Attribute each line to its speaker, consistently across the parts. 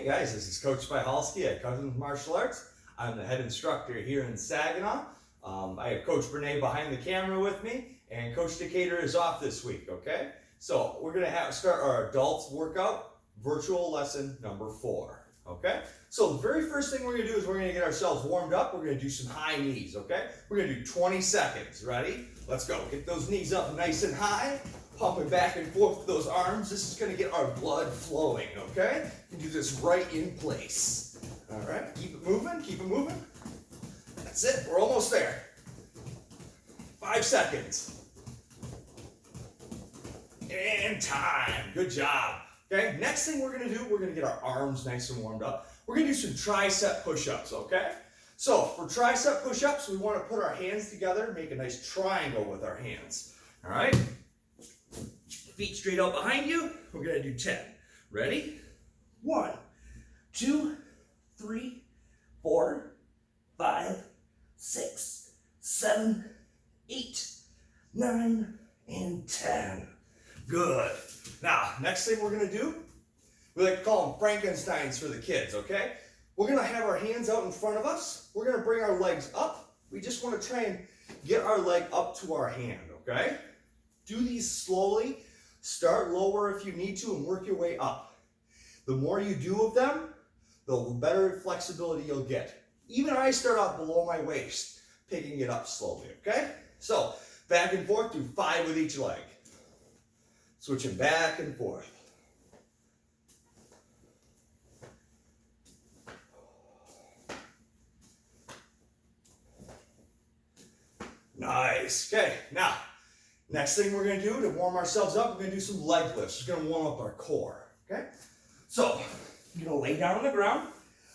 Speaker 1: guys, this is Coach Spihalski at Cousins Martial Arts. I'm the head instructor here in Saginaw. I have Coach Brene behind the camera with me, and Coach Decatur is off this week, okay? So we're gonna start our adults workout, virtual lesson number 4, okay? So the very first thing we're gonna do is we're gonna get ourselves warmed up. We're gonna do some high knees, okay? We're gonna do 20 seconds, ready? Let's go, get those knees up nice and high. Pumping back and forth with those arms. This is going to get our blood flowing, okay? You can do this right in place. All right, keep it moving, keep it moving. That's it, we're almost there. 5 seconds. And time, good job. Okay, next thing we're going to do, we're going to get our arms nice and warmed up. We're going to do some tricep push-ups, okay? So for tricep push-ups, we want to put our hands together, make a nice triangle with our hands. All right? Feet straight out behind you. We're gonna do 10. Ready? 1, 2, 3, 4, 5, 6, 7, 8, 9, and 10. Good. Now, next thing we're gonna do, we like to call them Frankensteins for the kids, okay? We're gonna have our hands out in front of us. We're gonna bring our legs up. We just wanna try and get our leg up to our hand, okay? Do these slowly. Start lower if you need to and work your way up. The more you do of them, the better flexibility you'll get. Even I start off below my waist, picking it up slowly, okay? So, back and forth, do 5 with each leg. Switching back and forth. Nice, okay, now, next thing we're going to do to warm ourselves up, we're going to do some leg lifts. We're going to warm up our core, okay? So, you're going to lay down on the ground,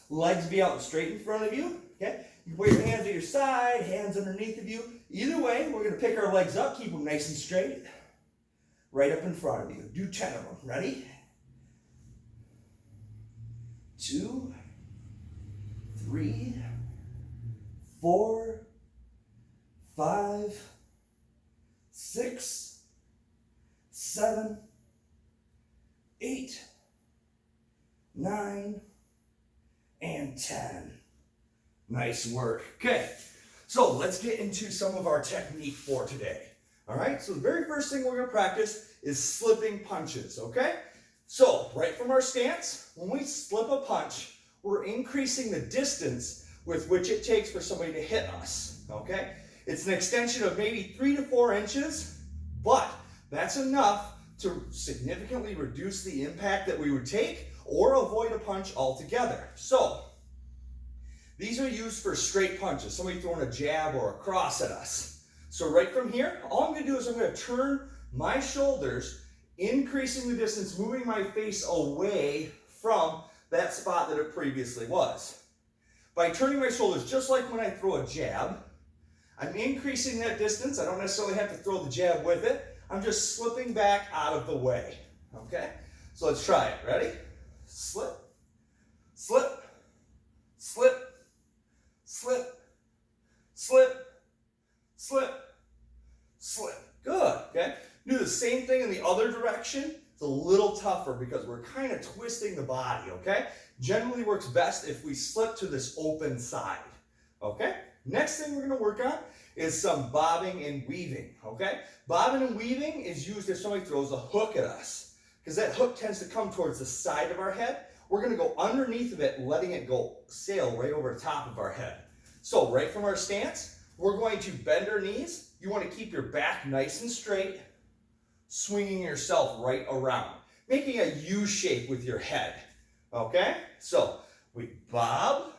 Speaker 1: legs be out straight in front of you, okay? You can put your hands at your side, hands underneath of you. Either way, we're going to pick our legs up, keep them nice and straight, right up in front of you. Do 10 of them. Ready? 2, 3, 4, 5, 6, 7, 8, 9, and 10. Nice work. Okay, so let's get into some of our technique for today. All right, so the very first thing we're going to practice is slipping punches, okay? So, right from our stance, when we slip a punch, we're increasing the distance with which it takes for somebody to hit us, okay? It's an extension of maybe 3 to 4 inches, but that's enough to significantly reduce the impact that we would take or avoid a punch altogether. So, these are used for straight punches, somebody throwing a jab or a cross at us. So right from here, all I'm going to do is I'm going to turn my shoulders, increasing the distance, moving my face away from that spot that it previously was. By turning my shoulders, just like when I throw a jab, I'm increasing that distance. I don't necessarily have to throw the jab with it. I'm just slipping back out of the way, okay? So let's try it. Ready? Slip, slip, slip, slip, slip, slip, slip. Good, okay? Do the same thing in the other direction. It's a little tougher because we're kind of twisting the body, okay? Generally works best if we slip to this open side, okay? Next thing we're going to work on is some bobbing and weaving, okay? Bobbing and weaving is used if somebody throws a hook at us, because that hook tends to come towards the side of our head. We're going to go underneath of it, letting it go sail right over the top of our head. So right from our stance, we're going to bend our knees. You want to keep your back nice and straight, swinging yourself right around, making a U shape with your head, okay? So we bob.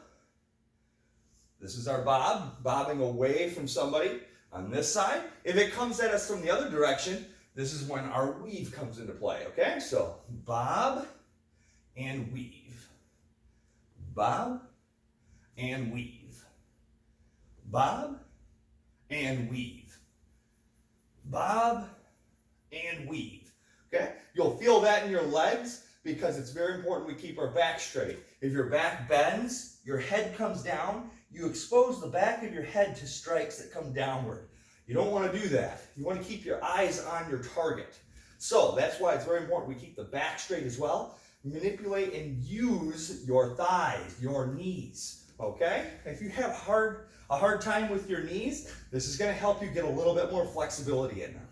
Speaker 1: This is our bob, bobbing away from somebody on this side. If it comes at us from the other direction, this is when our weave comes into play, okay? So bob and weave. Bob and weave. Bob and weave. Bob and weave, okay? You'll feel that in your legs because it's very important we keep our back straight. If your back bends, your head comes down, you expose the back of your head to strikes that come downward. You don't want to do that. You want to keep your eyes on your target. So that's why it's very important we keep the back straight as well. manipulate and use your thighs, your knees, okay? If you have a hard time with your knees, this is gonna help you get a little bit more flexibility in them.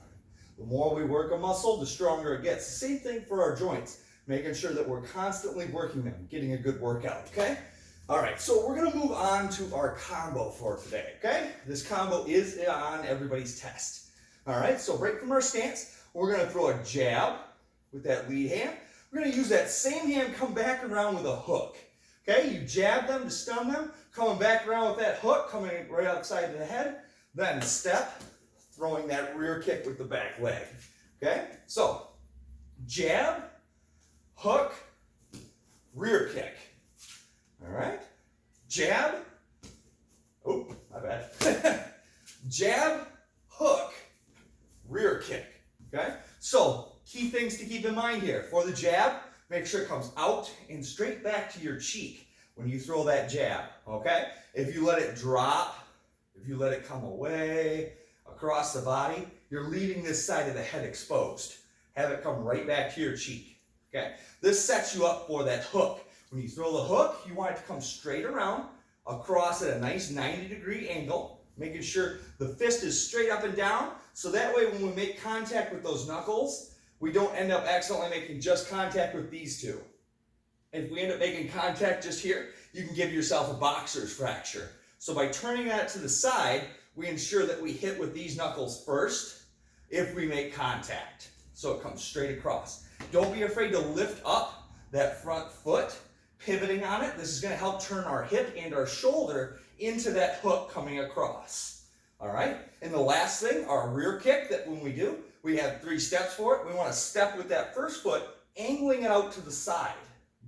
Speaker 1: The more we work a muscle, the stronger it gets. Same thing for our joints, making sure that we're constantly working them, getting a good workout, okay? All right, so we're gonna move on to our combo for today, okay? This combo is on everybody's test. All right, so right from our stance, we're gonna throw a jab with that lead hand. We're gonna use that same hand, come back around with a hook. Okay, you jab them to stun them, coming back around with that hook, coming right outside of the head, then step, throwing that rear kick with the back leg. Okay, so jab, hook, rear kick. All right, jab, oh, my bad. Jab, hook, rear kick. Okay, so key things to keep in mind here. For the jab, make sure it comes out and straight back to your cheek when you throw that jab, okay? If you let it drop, if you let it come away across the body, you're leaving this side of the head exposed. Have it come right back to your cheek, okay? This sets you up for that hook. When you throw the hook, you want it to come straight around, across at a nice 90-degree angle, making sure the fist is straight up and down, so that way when we make contact with those knuckles, we don't end up accidentally making just contact with these two. If we end up making contact just here, you can give yourself a boxer's fracture. So by turning that to the side, we ensure that we hit with these knuckles first if we make contact. So it comes straight across. Don't be afraid to lift up that front foot, pivoting on it. This is going to help turn our hip and our shoulder into that hook coming across. All right? And the last thing, our rear kick, that when we do, we have 3 steps for it. We want to step with that first foot, angling it out to the side.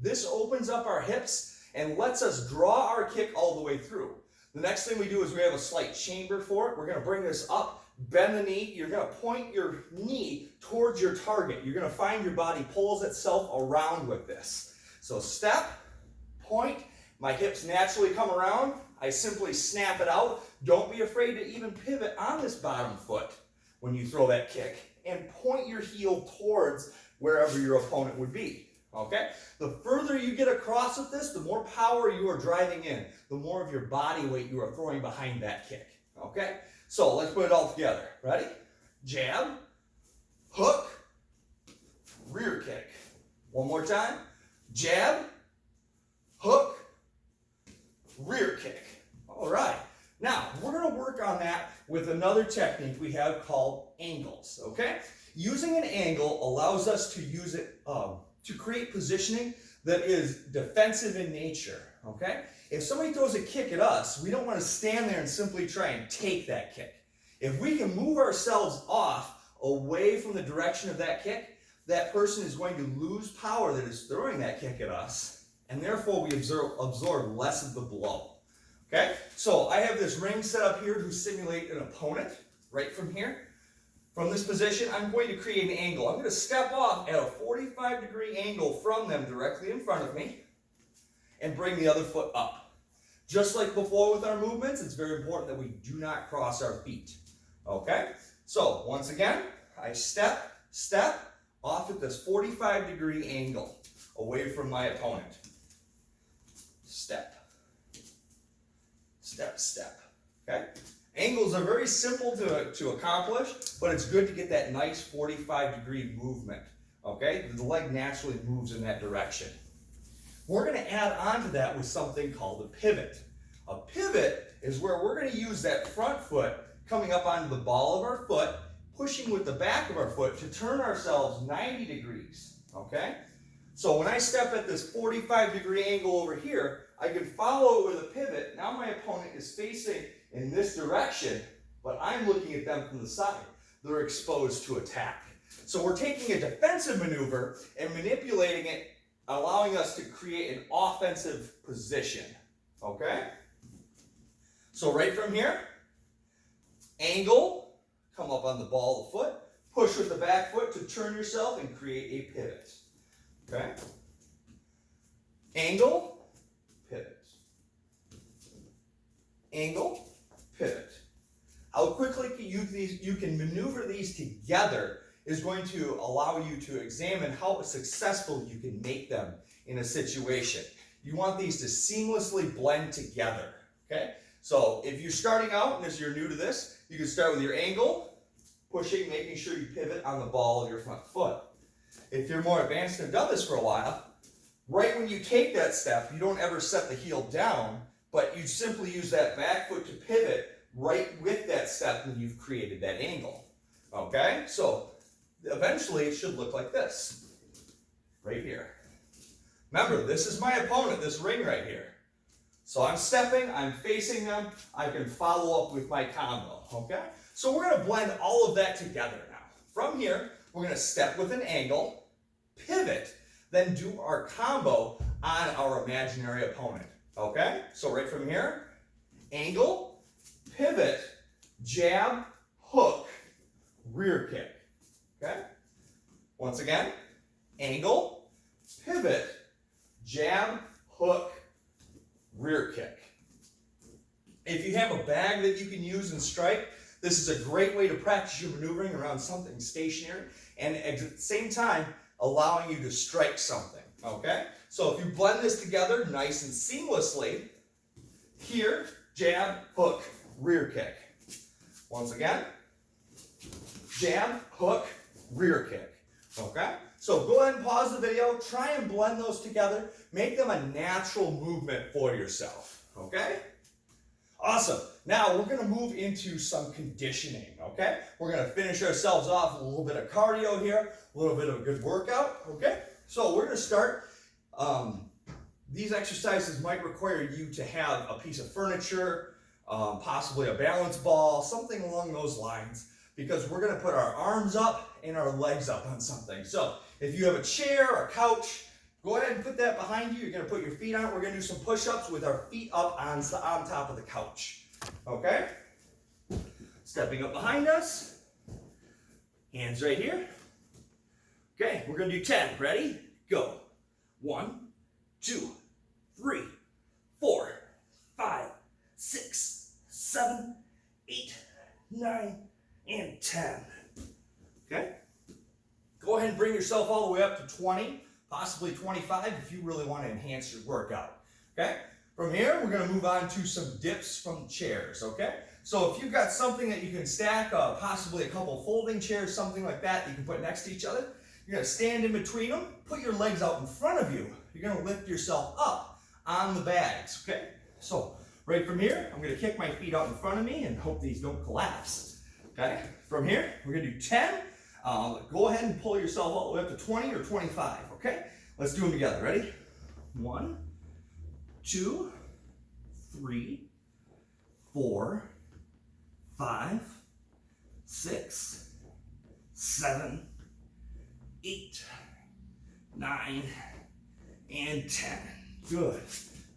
Speaker 1: This opens up our hips and lets us draw our kick all the way through. The next thing we do is we have a slight chamber for it. We're going to bring this up, bend the knee. You're going to point your knee towards your target. You're going to find your body pulls itself around with this. So step, point, my hips naturally come around. I simply snap it out. Don't be afraid to even pivot on this bottom foot when you throw that kick, and point your heel towards wherever your opponent would be, okay? The further you get across with this, the more power you are driving in, the more of your body weight you are throwing behind that kick, okay? So let's put it all together. Ready? Jab, hook, rear kick. One more time. Jab, hook, rear kick. All right. Now, we're going to work on that with another technique we have called angles, okay? Using an angle allows us to use it to create positioning that is defensive in nature, okay? If somebody throws a kick at us, we don't want to stand there and simply try and take that kick. If we can move ourselves off away from the direction of that kick, that person is going to lose power that is throwing that kick at us, and therefore we absorb less of the blow. Okay, so I have this ring set up here to simulate an opponent right from here. From this position, I'm going to create an angle. I'm going to step off at a 45-degree angle from them directly in front of me and bring the other foot up. Just like before with our movements, it's very important that we do not cross our feet. Okay, so once again, I step off at this 45-degree angle away from my opponent. Step. Step, step, okay? Angles are very simple to accomplish, but it's good to get that nice 45-degree movement, okay? The leg naturally moves in that direction. We're going to add on to that with something called a pivot. A pivot is where we're going to use that front foot coming up onto the ball of our foot, pushing with the back of our foot to turn ourselves 90 degrees, okay? So when I step at this 45-degree angle over here, I can follow it with a pivot. Now my opponent is facing in this direction, but I'm looking at them from the side. They're exposed to attack. So we're taking a defensive maneuver and manipulating it, allowing us to create an offensive position, okay? So right from here, angle, come up on the ball of the foot, push with the back foot to turn yourself and create a pivot, okay? Angle, pivot. Angle, pivot. How quickly you can maneuver these together is going to allow you to examine how successful you can make them in a situation. You want these to seamlessly blend together, okay? So if you're starting out and as you're new to this, you can start with your angle, pushing, making sure you pivot on the ball of your front foot. If you're more advanced and have done this for a while, right when you take that step, you don't ever set the heel down, but you simply use that back foot to pivot right with that step when you've created that angle. Okay? So eventually it should look like this. Right here. Remember, this is my opponent, this ring right here. So I'm stepping, I'm facing them, I can follow up with my combo. Okay? So we're going to blend all of that together now. From here, we're going to step with an angle, pivot, then do our combo on our imaginary opponent. Okay? So right from here, angle, pivot, jab, hook, rear kick. Okay? Once again, angle, pivot, jab, hook, rear kick. If you have a bag that you can use and strike, this is a great way to practice your maneuvering around something stationary and at the same time allowing you to strike something. Okay? So if you blend this together nice and seamlessly, here, jab, hook, rear kick. Once again, jab, hook, rear kick. Okay? So go ahead and pause the video, try and blend those together, make them a natural movement for yourself. Okay? Awesome. Now we're going to move into some conditioning. Okay? We're going to finish ourselves off with a little bit of cardio here, a little bit of a good workout. Okay? So we're going to start. These exercises might require you to have a piece of furniture, possibly a balance ball, something along those lines, because we're going to put our arms up and our legs up on something. So if you have a chair or a couch, go ahead and put that behind you. You're going to put your feet on it. We're going to do some push-ups with our feet up on top of the couch. Okay? Stepping up behind us. Hands right here. Okay, we're going to do 10. Ready? Go. 1, 2, 3, 4, 5, 6, 7, 8, 9, and 10. Okay? Go ahead and bring yourself all the way up to 20, possibly 25 if you really want to enhance your workout. Okay? From here, we're going to move on to some dips from chairs. Okay? So if you've got something that you can stack, possibly a couple folding chairs, something like that you can put next to each other, you're going to stand in between them, put your legs out in front of you. You're going to lift yourself up on the bags, okay? So, right from here, I'm going to kick my feet out in front of me and hope these don't collapse, okay? From here, we're going to do 10. Go ahead and pull yourself all the way up to 20 or 25, okay? Let's do them together. Ready? 1, 2, 3, 4, 5, 6, 7, 8, 9, and 10. Good.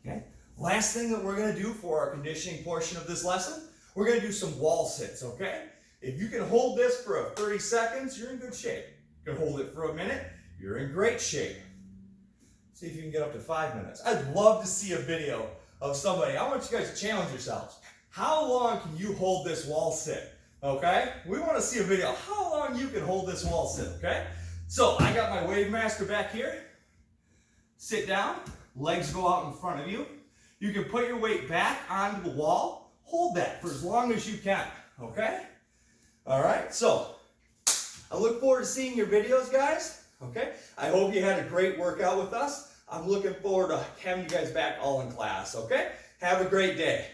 Speaker 1: Okay. Last thing that we're going to do for our conditioning portion of this lesson, we're going to do some wall sits, okay? If you can hold this for 30 seconds, you're in good shape. You can hold it for a minute, you're in great shape. See if you can get up to 5 minutes. I'd love to see a video of somebody. I want you guys to challenge yourselves. How long can you hold this wall sit? Okay? We want to see a video how long you can hold this wall sit, okay? So I got my Wave Master back here. Sit down, legs go out in front of you. You can put your weight back onto the wall. Hold that for as long as you can, okay? All right, so I look forward to seeing your videos, guys, okay? I hope you had a great workout with us. I'm looking forward to having you guys back all in class, okay? Have a great day.